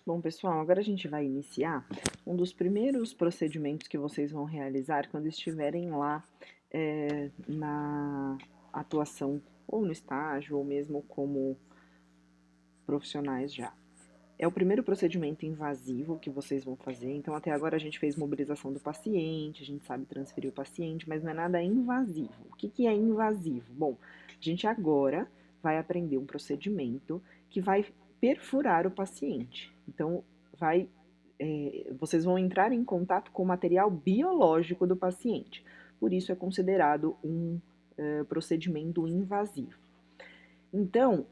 Bom, pessoal, agora a gente vai iniciar um dos primeiros procedimentos que vocês vão realizar quando estiverem lá na atuação, ou no estágio, ou mesmo como profissionais já. É o primeiro procedimento invasivo que vocês vão fazer, então até agora a gente fez mobilização do paciente, a gente sabe transferir o paciente, mas não é nada invasivo. O que é invasivo? Bom, a gente agora vai aprender um procedimento que vai perfurar o paciente. Então, vocês vão entrar em contato com o material biológico do paciente. Por isso é considerado um procedimento invasivo. Então,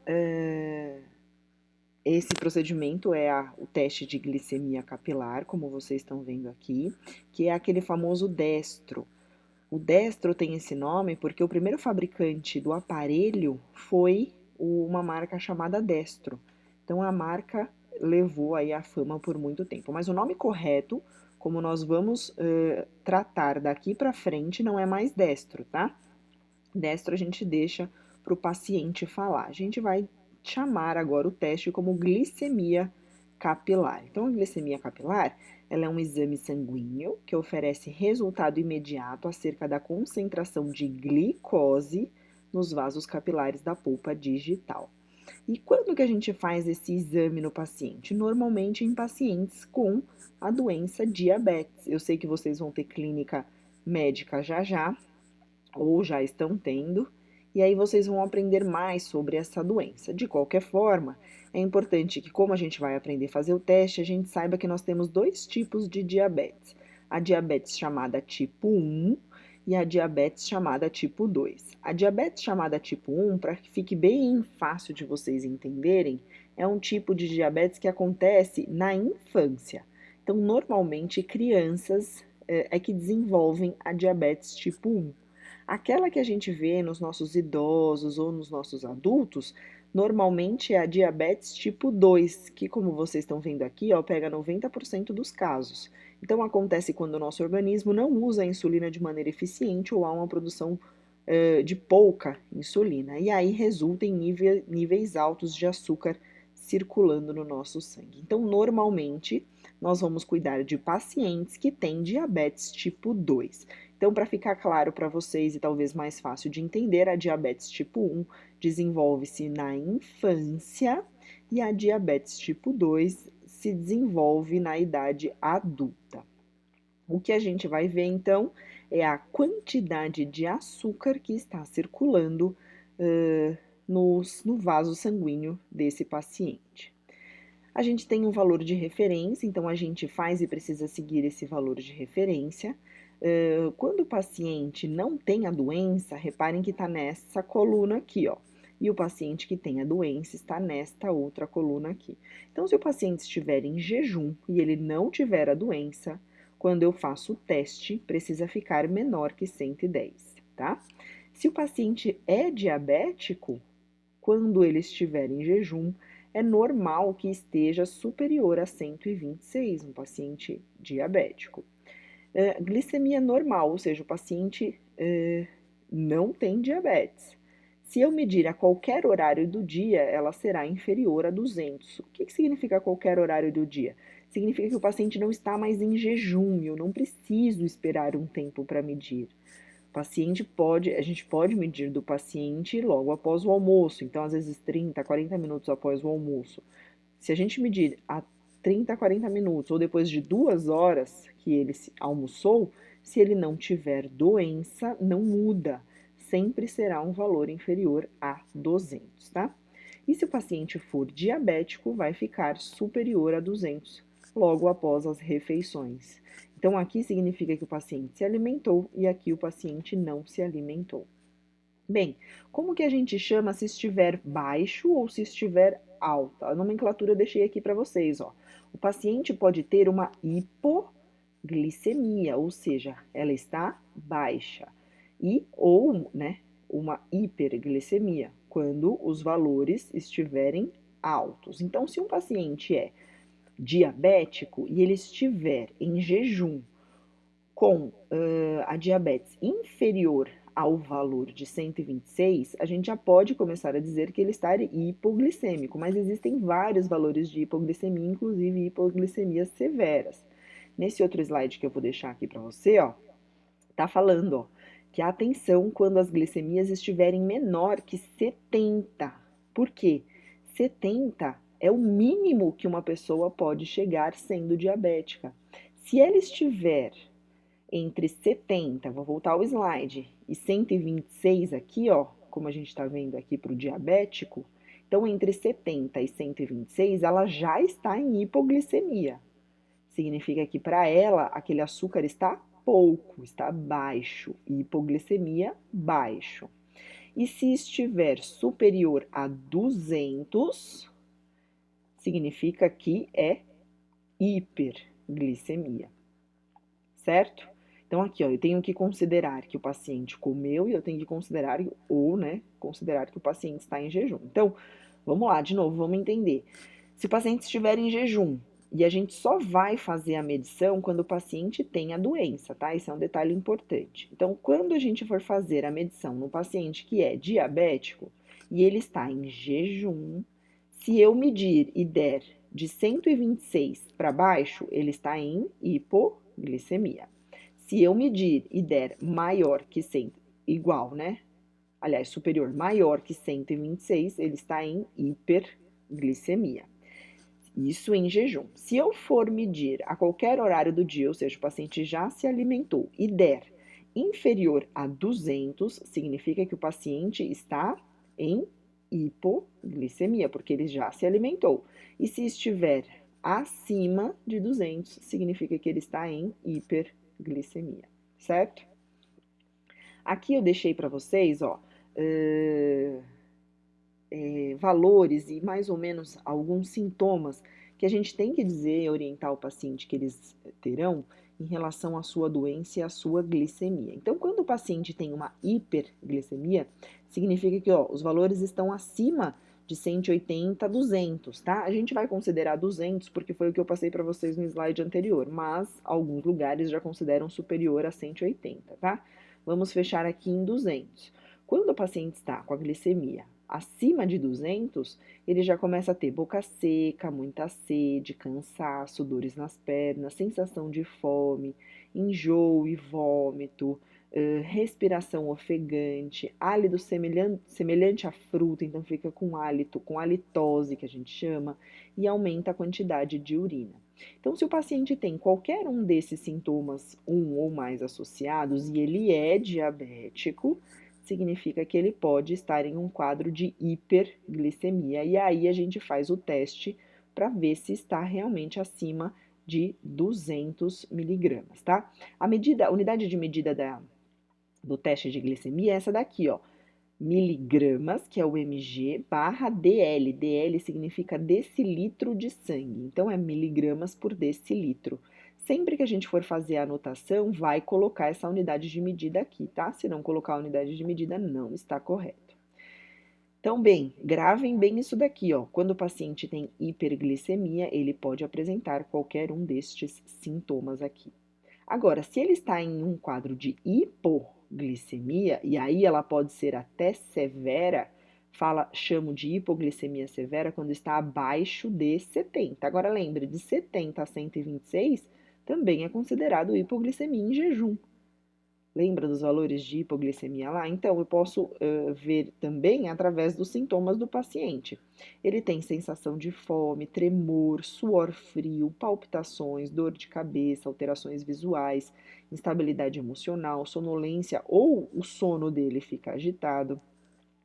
esse procedimento é o teste de glicemia capilar, como vocês estão vendo aqui, que é aquele famoso destro. O destro tem esse nome porque o primeiro fabricante do aparelho foi uma marca chamada Destro. Então a marca levou aí a fama por muito tempo. Mas o nome correto, como nós vamos tratar daqui para frente, não é mais Destro, tá? Destro a gente deixa para o paciente falar. A gente vai chamar agora o teste como glicemia capilar. Então, a glicemia capilar, ela é um exame sanguíneo que oferece resultado imediato acerca da concentração de glicose nos vasos capilares da polpa digital. E quando que a gente faz esse exame no paciente? Normalmente em pacientes com a doença diabetes. Eu sei que vocês vão ter clínica médica já já, ou já estão tendo, e aí vocês vão aprender mais sobre essa doença. De qualquer forma, é importante que, como a gente vai aprender a fazer o teste, a gente saiba que nós temos dois tipos de diabetes: a diabetes chamada tipo 1 e a diabetes chamada tipo 2. A diabetes chamada tipo 1, para que fique bem fácil de vocês entenderem, é um tipo de diabetes que acontece na infância. Então, normalmente, crianças é que desenvolvem a diabetes tipo 1. Aquela que a gente vê nos nossos idosos ou nos nossos adultos, normalmente é a diabetes tipo 2, que, como vocês estão vendo aqui, ó, pega 90% dos casos. Então, acontece quando o nosso organismo não usa a insulina de maneira eficiente ou há uma produção de pouca insulina. E aí resulta em níveis altos de açúcar circulando no nosso sangue. Então, normalmente, nós vamos cuidar de pacientes que têm diabetes tipo 2. Então, para ficar claro para vocês e talvez mais fácil de entender, a diabetes tipo 1 desenvolve-se na infância e a diabetes tipo 2 se desenvolve na idade adulta. O que a gente vai ver então é a quantidade de açúcar que está circulando no vaso sanguíneo desse paciente. A gente tem um valor de referência, então a gente faz e precisa seguir esse valor de referência. Quando o paciente não tem a doença, reparem que está nessa coluna aqui, ó. E o paciente que tem a doença está nesta outra coluna aqui. Então, se o paciente estiver em jejum e ele não tiver a doença, quando eu faço o teste, precisa ficar menor que 110, tá? Se o paciente é diabético, quando ele estiver em jejum, é normal que esteja superior a 126, um paciente diabético. Glicemia normal, ou seja, o paciente não tem diabetes. Se eu medir a qualquer horário do dia, ela será inferior a 200. O que significa qualquer horário do dia? Significa que o paciente não está mais em jejum, eu não preciso esperar um tempo para medir. A gente pode medir do paciente logo após o almoço, então às vezes 30, 40 minutos após o almoço. Se a gente medir a 30, 40 minutos ou depois de 2 horas que ele almoçou, se ele não tiver doença, não muda. Sempre será um valor inferior a 200, tá? E se o paciente for diabético, vai ficar superior a 200 logo após as refeições. Então, aqui significa que o paciente se alimentou e aqui o paciente não se alimentou. Bem, como que a gente chama se estiver baixo ou se estiver alta? A nomenclatura eu deixei aqui para vocês, ó. O paciente pode ter uma hipoglicemia, ou seja, ela está baixa, ou, né, uma hiperglicemia, quando os valores estiverem altos. Então, se um paciente é diabético e ele estiver em jejum com a diabetes inferior ao valor de 126, a gente já pode começar a dizer que ele está hipoglicêmico, mas existem vários valores de hipoglicemia, inclusive hipoglicemias severas. Nesse outro slide que eu vou deixar aqui para você, ó, tá falando, ó, que a atenção quando as glicemias estiverem menor que 70. Por quê? 70 é o mínimo que uma pessoa pode chegar sendo diabética. Se ela estiver entre 70, vou voltar ao slide, e 126 aqui, ó, como a gente está vendo aqui para o diabético, então entre 70 e 126 ela já está em hipoglicemia. Significa que para ela aquele açúcar está pouco, está baixo, hipoglicemia baixo. E se estiver superior a 200, significa que é hiperglicemia, certo? Então aqui, ó, eu tenho que considerar que o paciente comeu e eu tenho que considerar, ou, né, considerar que o paciente está em jejum. Então, vamos lá, de novo, vamos entender. Se o paciente estiver em jejum, e a gente só vai fazer a medição quando o paciente tem a doença, tá? Esse é um detalhe importante. Então, quando a gente for fazer a medição no paciente que é diabético e ele está em jejum, se eu medir e der de 126 para baixo, ele está em hipoglicemia. Se eu medir e der maior que 100, igual, né? Aliás, superior, maior que 126, ele está em hiperglicemia. Isso em jejum. Se eu for medir a qualquer horário do dia, ou seja, o paciente já se alimentou e der inferior a 200, significa que o paciente está em hipoglicemia, porque ele já se alimentou. E se estiver acima de 200, significa que ele está em hiperglicemia, certo? Aqui eu deixei para vocês, ó, valores e mais ou menos alguns sintomas que a gente tem que dizer e orientar o paciente que eles terão em relação à sua doença e à sua glicemia. Então, quando o paciente tem uma hiperglicemia, significa que ó, os valores estão acima de 180 a 200, tá? A gente vai considerar 200 porque foi o que eu passei para vocês no slide anterior, mas alguns lugares já consideram superior a 180, tá? Vamos fechar aqui em 200. Quando o paciente está com a glicemia acima de 200, ele já começa a ter boca seca, muita sede, cansaço, dores nas pernas, sensação de fome, enjoo e vômito, respiração ofegante, hálito semelhante à fruta, então fica com hálito, com halitose, que a gente chama, e aumenta a quantidade de urina. Então, se o paciente tem qualquer um desses sintomas, um ou mais associados, e ele é diabético, significa que ele pode estar em um quadro de hiperglicemia. E aí a gente faz o teste para ver se está realmente acima de 200 miligramas, tá? A unidade de medida do teste de glicemia é essa daqui, ó. Miligramas, que é o mg, barra dl. dl significa decilitro de sangue. Então, é miligramas por decilitro. Sempre que a gente for fazer a anotação, vai colocar essa unidade de medida aqui, tá? Se não colocar a unidade de medida, não está correto. Então, bem, gravem bem isso daqui, ó. Quando o paciente tem hiperglicemia, ele pode apresentar qualquer um destes sintomas aqui. Agora, se ele está em um quadro de hipoglicemia, e aí ela pode ser até severa, chamo de hipoglicemia severa quando está abaixo de 70. Agora, lembre, de 70 a 126 também é considerado hipoglicemia em jejum. Lembra dos valores de hipoglicemia lá? Então, eu posso ver também através dos sintomas do paciente. Ele tem sensação de fome, tremor, suor frio, palpitações, dor de cabeça, alterações visuais, instabilidade emocional, sonolência ou o sono dele fica agitado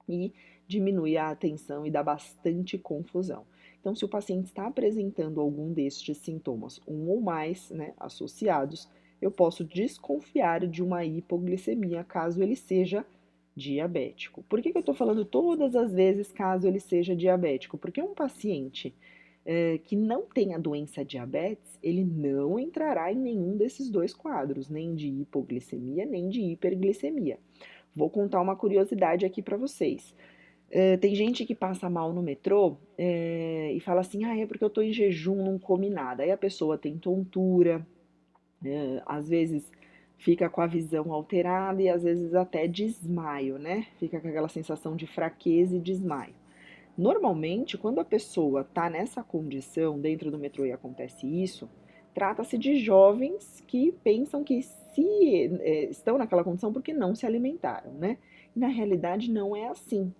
e diminui a atenção e dá bastante confusão. Então, se o paciente está apresentando algum destes sintomas, um ou mais, né, associados, eu posso desconfiar de uma hipoglicemia caso ele seja diabético. Por que eu estou falando todas as vezes caso ele seja diabético? Porque um paciente que não tem a doença diabetes, ele não entrará em nenhum desses dois quadros, nem de hipoglicemia, nem de hiperglicemia. Vou contar uma curiosidade aqui para vocês. Tem gente que passa mal no metrô e fala assim, é porque eu estou em jejum, não comi nada. Aí a pessoa tem tontura, às vezes fica com a visão alterada e às vezes até desmaio, né? Fica com aquela sensação de fraqueza e desmaio. Normalmente, quando a pessoa está nessa condição dentro do metrô e acontece isso, trata-se de jovens que pensam que estão naquela condição porque não se alimentaram, né? E na realidade não é assim.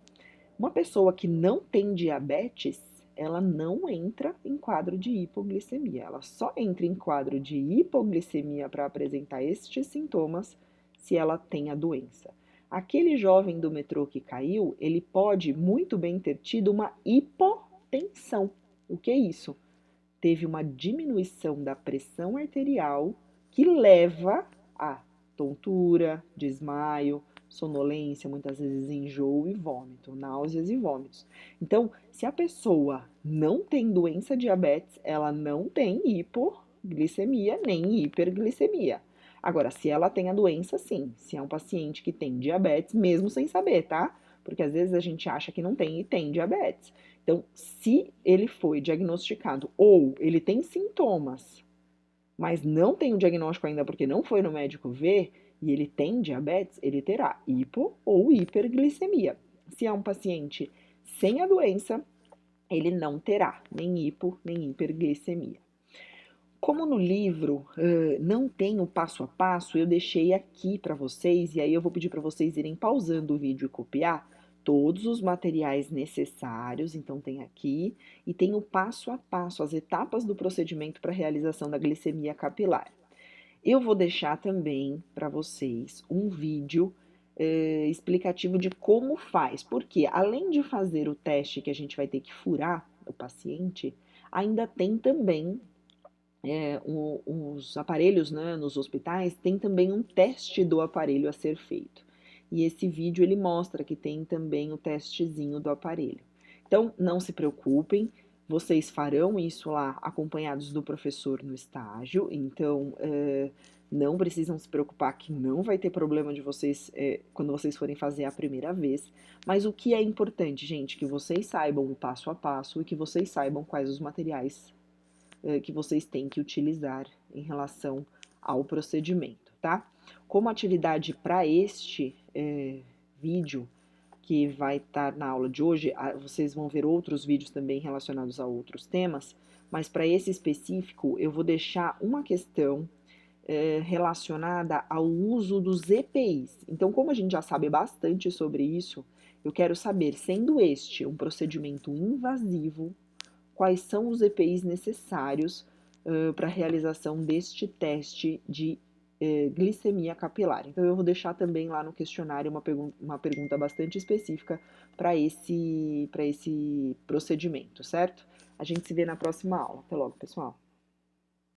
Uma pessoa que não tem diabetes, ela não entra em quadro de hipoglicemia. Ela só entra em quadro de hipoglicemia para apresentar estes sintomas se ela tem a doença. Aquele jovem do metrô que caiu, ele pode muito bem ter tido uma hipotensão. O que é isso? Teve uma diminuição da pressão arterial que leva a tontura, desmaio, sonolência, muitas vezes enjoo e vômito, náuseas e vômitos. Então, se a pessoa não tem doença diabetes, ela não tem hipoglicemia nem hiperglicemia. Agora, se ela tem a doença, sim. Se é um paciente que tem diabetes, mesmo sem saber, tá? Porque às vezes a gente acha que não tem e tem diabetes. Então, se ele foi diagnosticado ou ele tem sintomas, mas não tem o diagnóstico ainda porque não foi no médico ver, e ele tem diabetes, ele terá hipo ou hiperglicemia. Se é um paciente sem a doença, ele não terá nem hipo nem hiperglicemia. Como no livro não tem o passo a passo, eu deixei aqui para vocês, e aí eu vou pedir para vocês irem pausando o vídeo e copiar todos os materiais necessários, então tem aqui, e tem o passo a passo, as etapas do procedimento para a realização da glicemia capilar. Eu vou deixar também para vocês um vídeo explicativo de como faz, porque além de fazer o teste que a gente vai ter que furar o paciente, ainda tem também os aparelhos, né, nos hospitais, tem também um teste do aparelho a ser feito. E esse vídeo ele mostra que tem também o testezinho do aparelho. Então, não se preocupem, vocês farão isso lá acompanhados do professor no estágio, então não precisam se preocupar que não vai ter problema de vocês quando vocês forem fazer a primeira vez. Mas o que é importante, gente, que vocês saibam o passo a passo e que vocês saibam quais os materiais que vocês têm que utilizar em relação ao procedimento, tá? Como atividade para este vídeo, que vai estar na aula de hoje, vocês vão ver outros vídeos também relacionados a outros temas, mas para esse específico eu vou deixar uma questão relacionada ao uso dos EPIs. Então, como a gente já sabe bastante sobre isso, eu quero saber, sendo este um procedimento invasivo, quais são os EPIs necessários para a realização deste teste de glicemia capilar. Então, eu vou deixar também lá no questionário uma pergunta bastante específica para esse procedimento, certo? A gente se vê na próxima aula. Até logo, pessoal!